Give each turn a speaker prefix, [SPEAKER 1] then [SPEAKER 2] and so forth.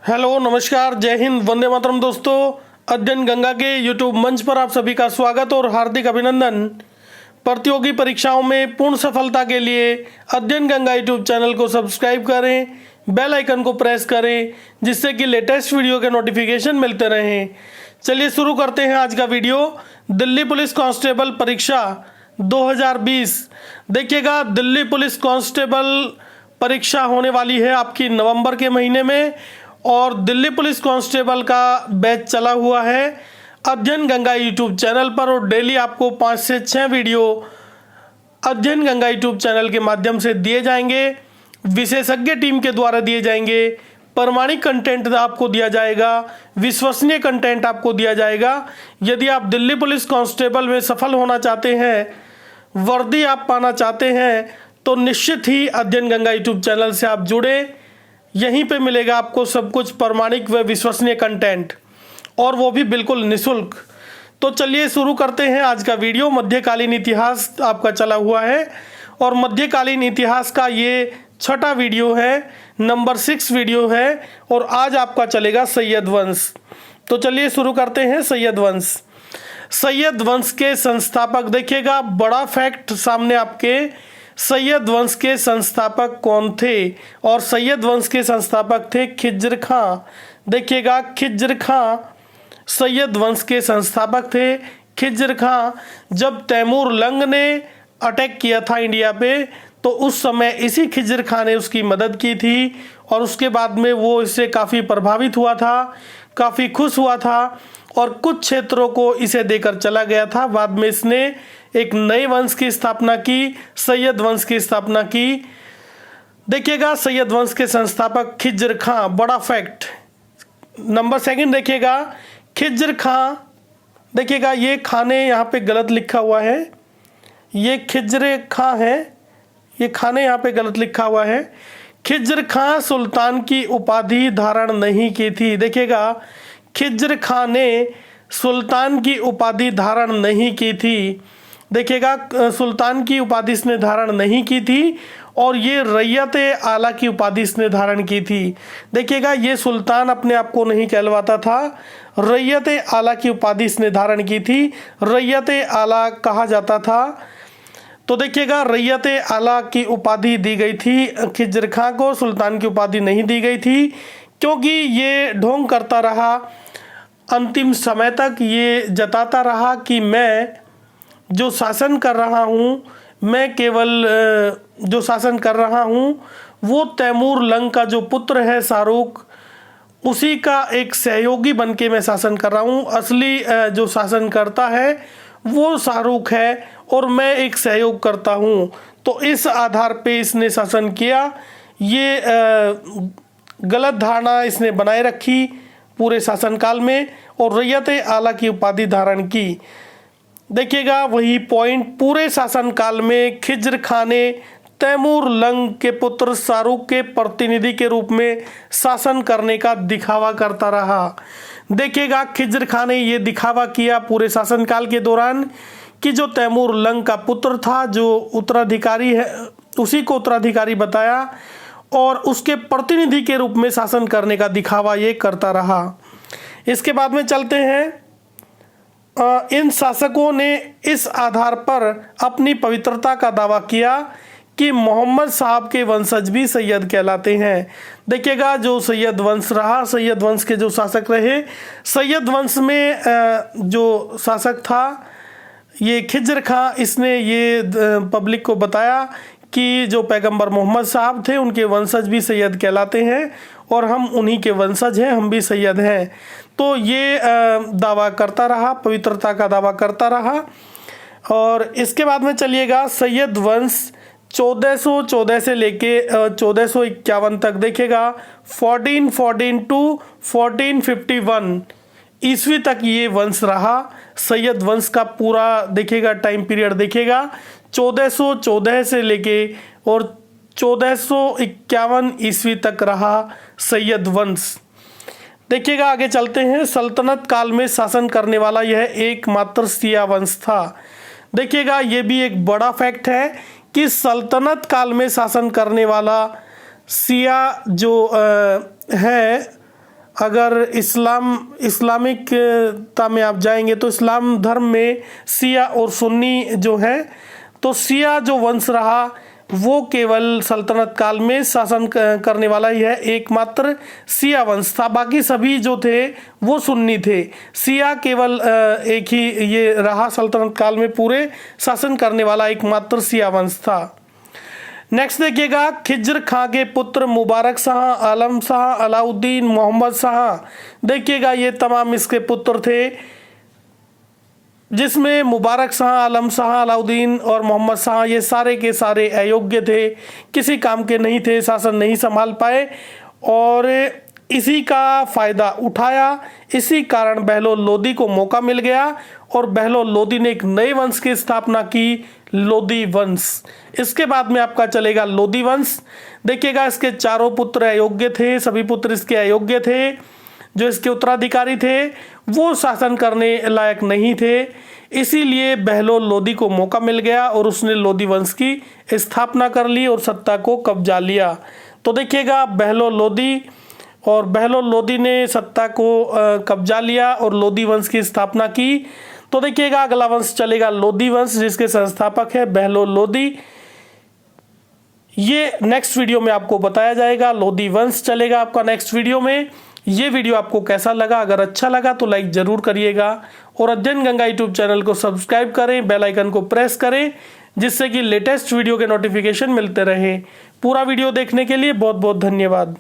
[SPEAKER 1] Hello, नमस्कार, जय हिंद, वंदे मातरम। दोस्तों, अध्ययन गंगा के यूट्यूब मंच पर आप सभी का स्वागत और हार्दिक अभिनंदन। प्रतियोगी परीक्षाओं में पूर्ण सफलता के लिए अध्ययन गंगा यूट्यूब चैनल को सब्सक्राइब करें, बेल आइकन को प्रेस करें, जिससे कि लेटेस्ट वीडियो के नोटिफिकेशन मिलते रहें। चलिए शुरू करते हैं आज का वीडियो। दिल्ली पुलिस कांस्टेबल परीक्षा 2020। देखिएगा, दिल्ली पुलिस कांस्टेबल परीक्षा होने वाली है आपकी नवंबर के महीने में, और दिल्ली पुलिस कांस्टेबल का बैच चला हुआ है अध्ययन गंगा यूट्यूब चैनल पर, और डेली आपको 5 से 6 वीडियो अध्ययन गंगा यूट्यूब चैनल के माध्यम से दिए जाएंगे, विशेषज्ञ टीम के द्वारा दिए जाएंगे। प्रमाणिक कंटेंट आपको दिया जाएगा, विश्वसनीय कंटेंट आपको दिया जाएगा। यदि आप दिल्ली पुलिस कांस्टेबल में सफल होना चाहते हैं, वर्दी आप पाना चाहते हैं, तो निश्चित ही अध्ययन गंगा यूट्यूब चैनल से आप जुड़े। यहीं पे मिलेगा आपको सब कुछ प्रमाणिक व विश्वसनीय कंटेंट, और वो भी बिल्कुल निःशुल्क। तो चलिए शुरू करते हैं आज का वीडियो। मध्यकालीन इतिहास आपका चला हुआ है, और मध्यकालीन इतिहास का ये छठा वीडियो है, नंबर 6 वीडियो है, और आज आपका चलेगा सैयद वंश। तो चलिए शुरू करते हैं सैयद वंश। सैयद वंश के संस्थापक, देखिएगा बड़ा फैक्ट सामने आपके। सैयद वंश के संस्थापक कौन थे? और सैयद वंश के संस्थापक थे खिज्र खां। देखिएगा, खिज्र खां सैयद वंश के संस्थापक थे। खिज्र खां, जब तैमूर लंग ने अटैक किया था इंडिया पे, तो उस समय इसी खिज्र खां ने उसकी मदद की थी, और उसके बाद में वो इससे काफ़ी प्रभावित हुआ था, काफ़ी खुश हुआ था, और कुछ क्षेत्रों को इसे देकर चला गया था। बाद में इसने एक नए वंश की स्थापना की, सैयद वंश की स्थापना की। देखिएगा, सैयद वंश के संस्थापक खिज्र खां, बड़ा फैक्ट। नंबर 2 देखिएगा, खिज्र खां। देखिएगा, ये खाने यहाँ पे गलत लिखा हुआ है, ये खिज्र खां है, ये खाने यहाँ पे गलत लिखा हुआ है। खिज्र खां सुल्तान की उपाधि धारण नहीं की थी। देखिएगा, खिज्र खां ने सुल्तान की उपाधि धारण नहीं की थी। देखिएगा, सुल्तान की उपाधि इसने धारण नहीं की थी, और ये रैयत आला की उपाधि इसने धारण की थी। देखिएगा, ये सुल्तान अपने आप को नहीं कहलवाता था, रैयत आला की उपाधि इसने धारण की थी। रैयत आला कहा जाता था। तो देखिएगा, रैयत आला की उपाधि दी गई थी खिज्र खां को, सुल्तान की उपाधि नहीं दी गई थी, क्योंकि ये ढोंग करता रहा। अंतिम समय तक ये जताता रहा कि मैं जो शासन कर रहा हूँ, मैं केवल जो शासन कर रहा हूँ वो तैमूर लंग का जो पुत्र है शाहरुख, उसी का एक सहयोगी बनके मैं शासन कर रहा हूँ। असली जो शासन करता है वो शाहरुख है, और मैं एक सहयोग करता हूँ। तो इस आधार पे इसने शासन किया। ये गलत धारणा इसने बनाए रखी पूरे शासनकाल में, और रैयत आला की उपाधि धारण की। देखिएगा, वही पॉइंट, पूरे शासनकाल में खिज्र खां ने तैमूर लंग के पुत्र शाहरुख के प्रतिनिधि के रूप में शासन करने का दिखावा करता रहा। देखिएगा, खिज्र खां ने ये दिखावा किया पूरे शासनकाल के दौरान कि जो तैमूर लंग का पुत्र था, जो उत्तराधिकारी है, उसी को उत्तराधिकारी बताया, और उसके प्रतिनिधि के रूप में शासन करने का दिखावा ये करता रहा। इसके बाद में चलते हैं। इन शासकों ने इस आधार पर अपनी पवित्रता का दावा किया कि मोहम्मद साहब के वंशज भी सैयद कहलाते हैं। देखिएगा, जो सैयद वंश रहा, सैयद वंश के जो शासक रहे, सैयद वंश में जो शासक था ये खिज्र खां, इसने ये पब्लिक को बताया कि जो पैगंबर मोहम्मद साहब थे उनके वंशज भी सैयद कहलाते हैं, और हम उन्हीं के वंशज हैं, हम भी सैयद हैं। तो ये दावा करता रहा, पवित्रता का दावा करता रहा। और इसके बाद में चलिएगा, सैयद वंश 1414 से लेके 1451 तक। देखिएगा, 1414 टू 1451 ईस्वी तक ये वंश रहा। सैयद वंश का पूरा देखिएगा टाइम पीरियड, देखिएगा 1414 से लेके और 1451 ईस्वी तक रहा सैयद वंश। देखिएगा, आगे चलते हैं। सल्तनत काल में शासन करने वाला यह एकमात्र शिया वंश था। देखिएगा, ये भी एक बड़ा फैक्ट है कि सल्तनत काल में शासन करने वाला शिया जो है अगर इस्लामिकता में आप जाएंगे तो इस्लाम धर्म में शिया और सुन्नी जो है, तो शिया जो वंश रहा वो केवल सल्तनत काल में शासन करने वाला ही है, एकमात्र शिया वंश था। बाकी सभी जो थे वो सुन्नी थे। शिया केवल एक ही ये रहा सल्तनत काल में पूरे शासन करने वाला एकमात्र शिया वंश था। नेक्स्ट देखिएगा, खिज्र खां के पुत्र मुबारक शाह, आलम शाह, अलाउद्दीन, मोहम्मद शाह। देखिएगा ये तमाम इसके पुत्र थे, जिसमें मुबारक शाह, आलम शाह, अलाउद्दीन और मोहम्मद शाह ये सारे के सारे अयोग्य थे, किसी काम के नहीं थे, शासन नहीं संभाल पाए और इसी का फायदा उठाया। इसी कारण बहलोल लोदी को मौका मिल गया और बहलोल लोदी ने एक नए वंश की स्थापना की, लोदी वंश। इसके बाद में आपका चलेगा लोदी वंश। देखिएगा इसके चारों पुत्र अयोग्य थे, सभी पुत्र इसके अयोग्य थे। जो इसके उत्तराधिकारी थे वो शासन करने लायक नहीं थे, इसीलिए बहलोल लोदी को मौका मिल गया और उसने लोदी वंश की स्थापना कर ली और सत्ता को कब्जा लिया। तो देखिएगा बहलोल लोदी ने सत्ता को कब्जा लिया और लोदी वंश की स्थापना की। तो देखिएगा अगला वंश चलेगा लोदी वंश, जिसके संस्थापक है बहलोल लोदी। ये नेक्स्ट वीडियो में आपको बताया जाएगा, लोदी वंश चलेगा आपका नेक्स्ट वीडियो में। ये वीडियो आपको कैसा लगा? अगर अच्छा लगा तो लाइक जरूर करिएगा और अध्ययन गंगा यूट्यूब चैनल को सब्सक्राइब करें, बेल आइकन को प्रेस करें, जिससे कि लेटेस्ट वीडियो के नोटिफिकेशन मिलते रहे। पूरा वीडियो देखने के लिए बहुत बहुत धन्यवाद।